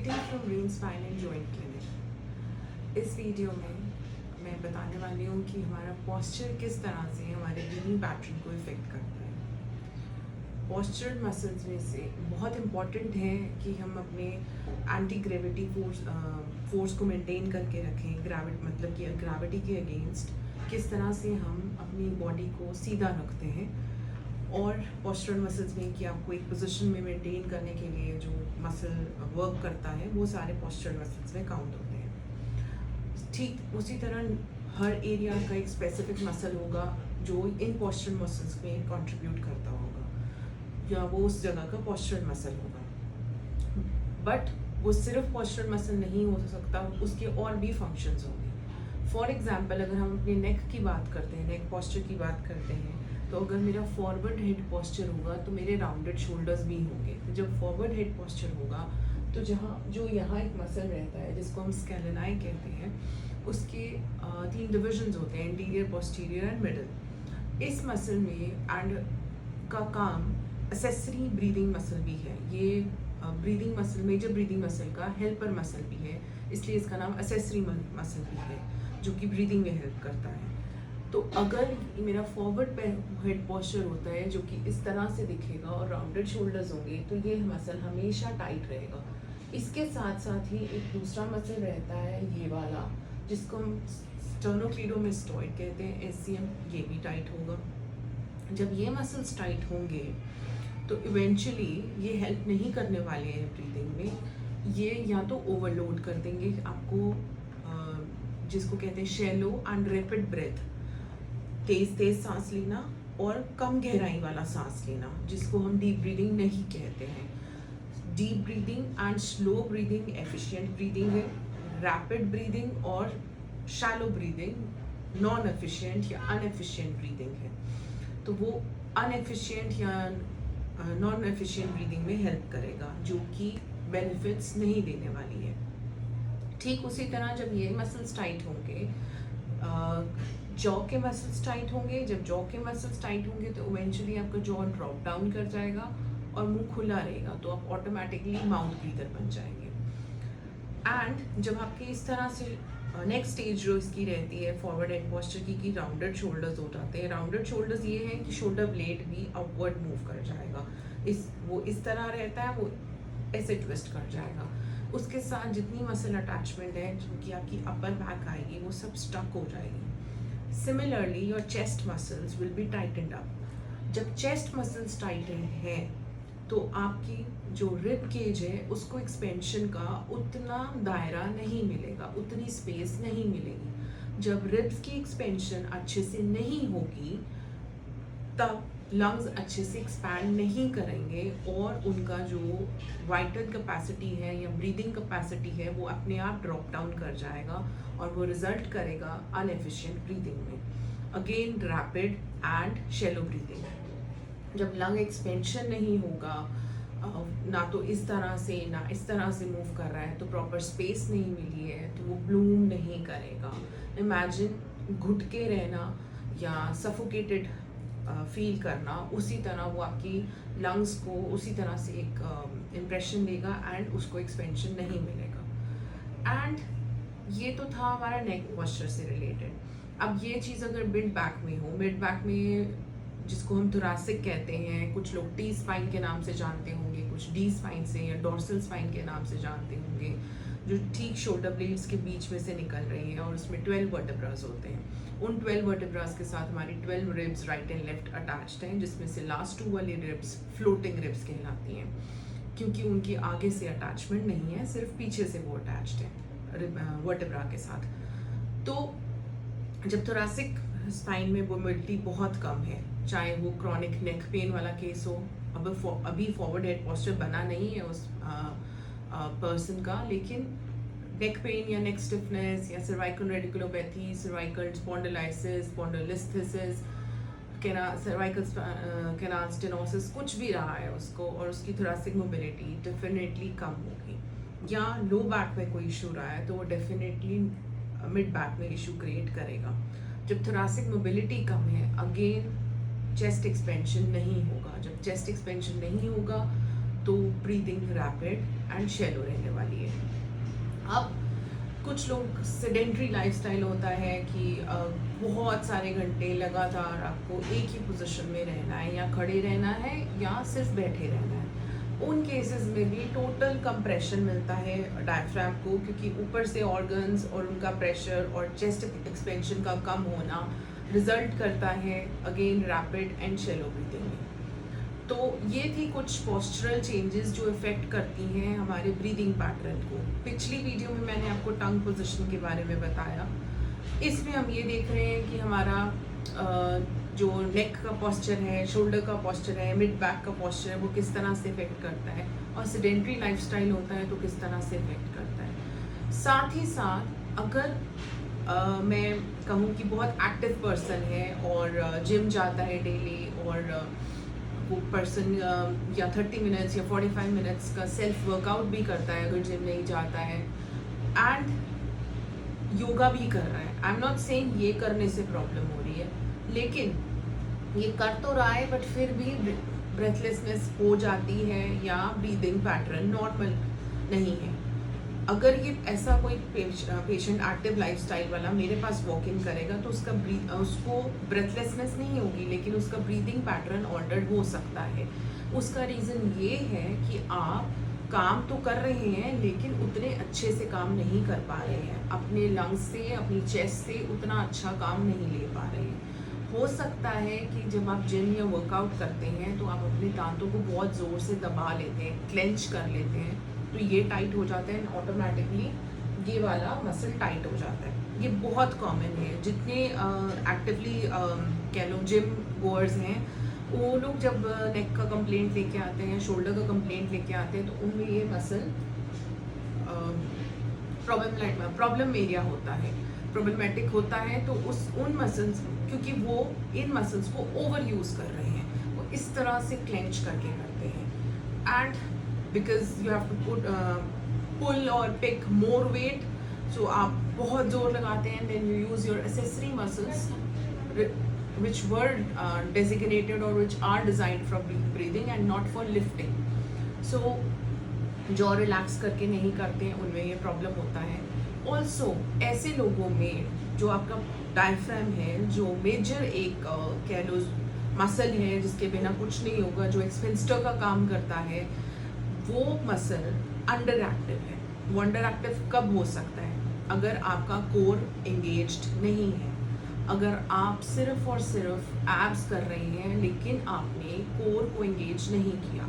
Greeting from green spine and joint clinic. इस video में मैं बताने वाली हूँ कि हमारा पॉस्चर किस तरह से हमारे ब्रीदिंग पैटर्न को इफेक्ट करता है। पॉस्चर मसल्स में से बहुत इम्पॉर्टेंट है कि हम अपने एंटी ग्रेविटी फोर्स को मेंटेन करके रखें। मतलब कि ग्रेविटी के अगेंस्ट किस तरह से हम अपनी बॉडी को सीधा रखते हैं, और पॉस्चरल मसल्स में कि आपको एक पोजीशन में मेंटेन करने के लिए जो मसल वर्क करता है वो सारे पॉस्चरल मसल्स में काउंट होते हैं। ठीक उसी तरह हर एरिया का एक स्पेसिफिक मसल होगा जो इन पॉस्चरल मसल्स में कंट्रीब्यूट करता होगा, या वो उस जगह का पॉस्चरल मसल होगा। बट वो सिर्फ पॉस्चरल मसल नहीं हो सकता, उसके और भी फंक्शंस होंगे। फॉर एग्जांपल, अगर हम अपने नेक की बात करते हैं, नेक पॉस्चर की बात करते हैं, तो अगर मेरा फॉरवर्ड हेड पॉस्चर होगा तो मेरे राउंडेड शोल्डर्स भी होंगे। तो जब फॉरवर्ड हेड पॉस्चर होगा तो जो यहाँ एक मसल रहता है जिसको हम स्केलेनाई कहते हैं, उसके 3 डिविजन्स होते हैं, इंटीरियर, पोस्टीरियर एंड मिडल। इस मसल में एंड का काम एक्सेसरी ब्रीदिंग मसल भी है। ये breathing muscle, major breathing muscle का हेल्पर मसल भी है, इसलिए इसका नाम एक्सेसरी मसल भी है, जो कि ब्रीदिंग में हेल्प करता है। तो अगर मेरा फॉरवर्ड हेड पॉस्चर होता है जो कि इस तरह से दिखेगा और राउंडेड शोल्डर्स होंगे, तो ये मसल हमेशा टाइट रहेगा। इसके साथ साथ ही एक दूसरा मसल रहता है ये वाला, जिसको हम स्टर्नोक्लीडोमास्टॉइड कहते हैं, SCM, ये भी टाइट होगा। जब ये मसल्स टाइट होंगे तो इवेंचुअली ये हेल्प नहीं करने वाले हैं ब्रीदिंग में। ये या तो ओवरलोड कर देंगे आपको, जिसको कहते हैं शैलो एंड रैपिड ब्रेथ, तेज तेज सांस लेना और कम गहराई वाला सांस लेना, जिसको हम डीप ब्रीदिंग नहीं कहते हैं। Deep breathing and slow breathing efficient breathing है। रैपिड ब्रीदिंग और शैलो ब्रीदिंग नॉन एफिशिएंट या अनएफिशिएंट ब्रीदिंग है। तो वो अनएफिशिएंट या नॉन एफिशिएंट ब्रीदिंग में हेल्प करेगा, जो कि बेनिफिट्स नहीं देने वाली है। ठीक उसी तरह जब ये मसल्स टाइट होंगे, जॉ के मसल्स टाइट होंगे। जब जॉ के मसल्स टाइट होंगे तो इवेंचुअली आपका जॉ ड्रॉप डाउन कर जाएगा और मुंह खुला रहेगा, तो आप ऑटोमेटिकली माउथ ब्रीदर बन जाएंगे। एंड जब आपके इस तरह से नेक्स्ट स्टेज जो इसकी रहती है फॉरवर्ड हेड पॉस्चर की, राउंडेड शोल्डर्स हो जाते हैं। राउंडेड शोल्डर्स ये हैं कि शोल्डर ब्लेड भी अपवर्ड मूव कर जाएगा। वो इस तरह रहता है, वो ऐसे ट्विस्ट कर जाएगा। उसके साथ जितनी मसल अटैचमेंट है जो कि आपकी अपर बैक आएगी, वो सब स्टक हो जाएगी। Similarly your chest muscles will be tightened up. जब चेस्ट मसल्स टाइट हैं तो आपकी जो रिब केज है उसको एक्सपेंशन का उतना दायरा नहीं मिलेगा, उतनी स्पेस नहीं मिलेगी। जब रिब्स की एक्सपेंशन अच्छे से नहीं होगी तब लंग्स अच्छे से एक्सपैंड नहीं करेंगे और उनका जो वाइटल कैपेसिटी है या ब्रीदिंग कैपेसिटी है वो अपने आप ड्रॉप डाउन कर जाएगा और वो रिजल्ट करेगा अनएफिशिएंट ब्रीदिंग में। Again rapid and shallow breathing. जब लंग एक्सपेंशन नहीं होगा, ना तो इस तरह से ना इस तरह से मूव कर रहा है, तो प्रॉपर स्पेस नहीं मिली है, तो वो ब्लूम नहीं करेगा। इमेजिन घुट के रहना या सफोकेटेड फील करना, उसी तरह वो आपकी लंग्स को उसी तरह से एक इम्प्रेशन देगा एंड उसको एक्सपेंशन नहीं मिलेगा। एंड ये तो था हमारा नेक पॉस्चर से रिलेटेड। अब ये चीज़ अगर मिड बैक में हो, मिड बैक में जिसको हम थोरैसिक कहते हैं, कुछ लोग टी स्पाइन के नाम से जानते होंगे, कुछ डी स्पाइन से या डोर्सल स्पाइन के नाम से जानते होंगे, जो ठीक शोल्डर ब्लेड्स के बीच में से निकल रही है और उसमें 12 वर्टेब्रास होते हैं। उन 12 वर्टेब्रास के साथ हमारी 12 ribs right and left attached हैं, जिसमें से लास्ट 2 वाली रिब्स फ्लोटिंग रिब्स कहलाती हैं, क्योंकि उनकी आगे से अटैचमेंट नहीं है, सिर्फ पीछे से वो अटैच्ड है वर्टेब्रा के साथ। तो जब थोरैसिक स्पाइन में मोबिलिटी बहुत कम है, चाहे वो क्रॉनिक नेक पेन वाला केस हो, अभी फॉरवर्ड हेड पॉस्चर बना नहीं है उस पर्सन का, लेकिन नेक पेन या नेक स्टिफनेस या cervical radiculopathy, cervical spondylosis, spondylolisthesis, cervical canal stenosis, कुछ भी रहा है उसको, और उसकी थोरैसिक मोबिलिटी डेफिनेटली कम होगी। या लो बैक में कोई इशू रहा है तो वो डेफिनेटली मिड बैक में इशू क्रिएट करेगा। जब थोरैसिक मोबिलिटी कम है, अगेन चेस्ट एक्सपेंशन नहीं होगा। जब चेस्ट एक्सपेंशन नहीं होगा तो ब्रीदिंग रैपिड एंड शैलो रहने वाली है। अब कुछ लोग सेडेंट्री लाइफस्टाइल होता है कि बहुत सारे घंटे लगातार आपको एक ही पोजीशन में रहना है, या खड़े रहना है या सिर्फ बैठे रहना है। उन केसेस में भी टोटल कंप्रेशन मिलता है डायफ्राम को, क्योंकि ऊपर से ऑर्गन्स और उनका प्रेशर और चेस्ट एक्सपेंशन का कम होना रिजल्ट करता है again rapid and shallow breathing में। तो ये थी कुछ पोस्चरल चेंजेस जो इफ़ेक्ट करती हैं हमारे ब्रीदिंग पैटर्न को। पिछली वीडियो में मैंने आपको टंग पोजीशन के बारे में बताया। इसमें हम ये देख रहे हैं कि हमारा जो नेक का पोस्चर है, शोल्डर का पोस्चर है, मिड बैक का पोस्चर है, वो किस तरह से इफ़ेक्ट करता है, और सेडेंट्री लाइफस्टाइल होता है तो किस तरह से इफ़ेक्ट करता है। साथ ही साथ अगर मैं कहूँ कि बहुत एक्टिव पर्सन है और जिम जाता है डेली, और वो पर्सन या 30 मिनट्स या 45 मिनट्स का सेल्फ वर्कआउट भी करता है अगर जिम नहीं जाता है, एंड योगा भी कर रहा है। आई एम नॉट सेइंग ये करने से प्रॉब्लम हो रही है, लेकिन ये कर तो रहा है बट फिर भी ब्रेथलेसनेस हो जाती है या ब्रीदिंग पैटर्न नॉर्मल नहीं है। अगर ये ऐसा कोई पेशेंट एक्टिव लाइफस्टाइल वाला मेरे पास वॉक इन करेगा तो उसको ब्रेथलेसनेस नहीं होगी, लेकिन उसका ब्रीदिंग पैटर्न ऑल्टर्ड हो सकता है। उसका रीज़न ये है कि आप काम तो कर रहे हैं लेकिन उतने अच्छे से काम नहीं कर पा रहे हैं, अपने लंग्स से, अपनी चेस्ट से उतना अच्छा काम नहीं ले पा रहे हैं। हो सकता है कि जब आप जिम या वर्कआउट करते हैं तो आप अपने दांतों को बहुत ज़ोर से दबा लेते हैं, क्लेंच कर लेते हैं, तो ये टाइट हो जाता है, ऑटोमेटिकली ये वाला मसल टाइट हो जाता है। ये बहुत कॉमन है। जितने एक्टिवली कह लो जिम गोअर्स हैं, वो लोग जब नेक का कंप्लेंट लेके आते हैं, शोल्डर का कंप्लेंट लेके आते हैं, तो उनमें ये मसल प्रॉब्लम एरिया होता है, प्रॉब्लमेटिक होता है। तो उन मसल्स, क्योंकि वो इन मसल्स को ओवर यूज़ कर रहे हैं, वो इस तरह से क्लेंच करके करते हैं, and because you have to pull और पिक मोर वेट, सो आप बहुत जोर लगाते हैं, then you use your accessory muscles which were designated or which are designed for breathing and not for lifting. So jaw relax करके नहीं करते हैं, उनमें ये प्रॉब्लम होता है। ऑल्सो ऐसे लोगों में जो आपका डायफ्राम है, जो मेजर एक कह लो मसल है जिसके बिना कुछ नहीं होगा, जो एक स्फिंक्टर का काम करता है, वो मसल अंडर एक्टिव है। वो अंडर एक्टिव कब हो सकता है? अगर आपका कोर एंगेज्ड नहीं है, अगर आप सिर्फ और सिर्फ एब्स कर रहे हैं लेकिन आपने कोर को एंगेज नहीं किया।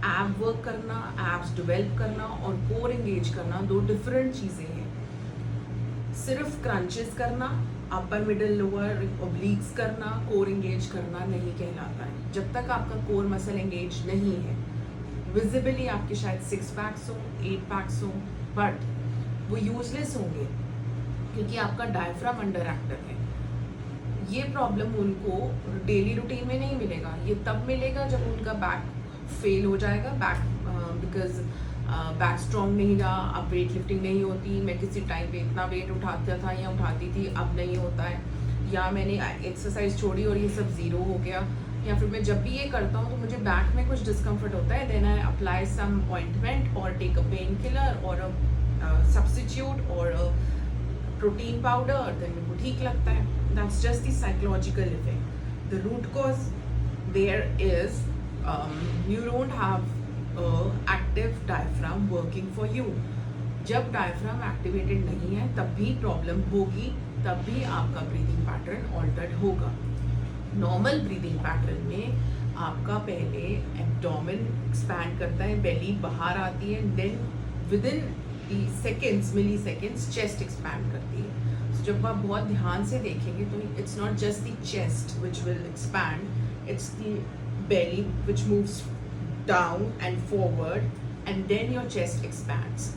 एब वर्क करना, एब्स डेवलप करना और कोर एंगेज करना दो डिफरेंट चीज़ें हैं। सिर्फ क्रंचेस करना, अपर मिडल लोअर ओब्लिक्स करना, कोर एंगेज करना नहीं कहलाता है। जब तक आपका कोर मसल एंगेज नहीं है, विजिबली आपके शायद 6 पैक्स हो, 8 पैक्स हो, बट वो यूजलेस होंगे क्योंकि आपका डायफ्राम अंडर एक्टिव है। ये प्रॉब्लम उनको डेली रूटीन में नहीं मिलेगा, ये तब मिलेगा जब उनका बैक फेल हो जाएगा, बिकॉज बैक स्ट्रॉन्ग नहीं रहा, अब वेट लिफ्टिंग नहीं होती, मैं किसी टाइम पे इतना वेट उठाता था या उठाती थी, अब नहीं होता है, या मैंने एक्सरसाइज छोड़ी और ये सब ज़ीरो हो गया, या फिर मैं जब भी ये करता हूँ तो मुझे बैक में कुछ डिस्कम्फर्ट होता है, then I apply some ointment और टेक अ पेन किलर और सब्स्टिट्यूट और प्रोटीन पाउडर, और देन मेरे को ठीक लगता है। That's just the psychological effect. The root cause there is you don't have active diaphragm working for you. जब डायफ्राम एक्टिवेटेड नहीं है तब भी प्रॉब्लम होगी, तब भी आपका ब्रीदिंग पैटर्न ऑल्टर्ड होगा। नॉर्मल ब्रीदिंग पैटर्न में आपका पहले एब्डोमेन एक्सपैंड करता है, बेली बाहर आती है, then within seconds, milliseconds chest expand करती है। जब आप बहुत ध्यान से देखेंगे तो it's not just the chest which will expand, it's the belly which moves down and forward, and then your chest expands.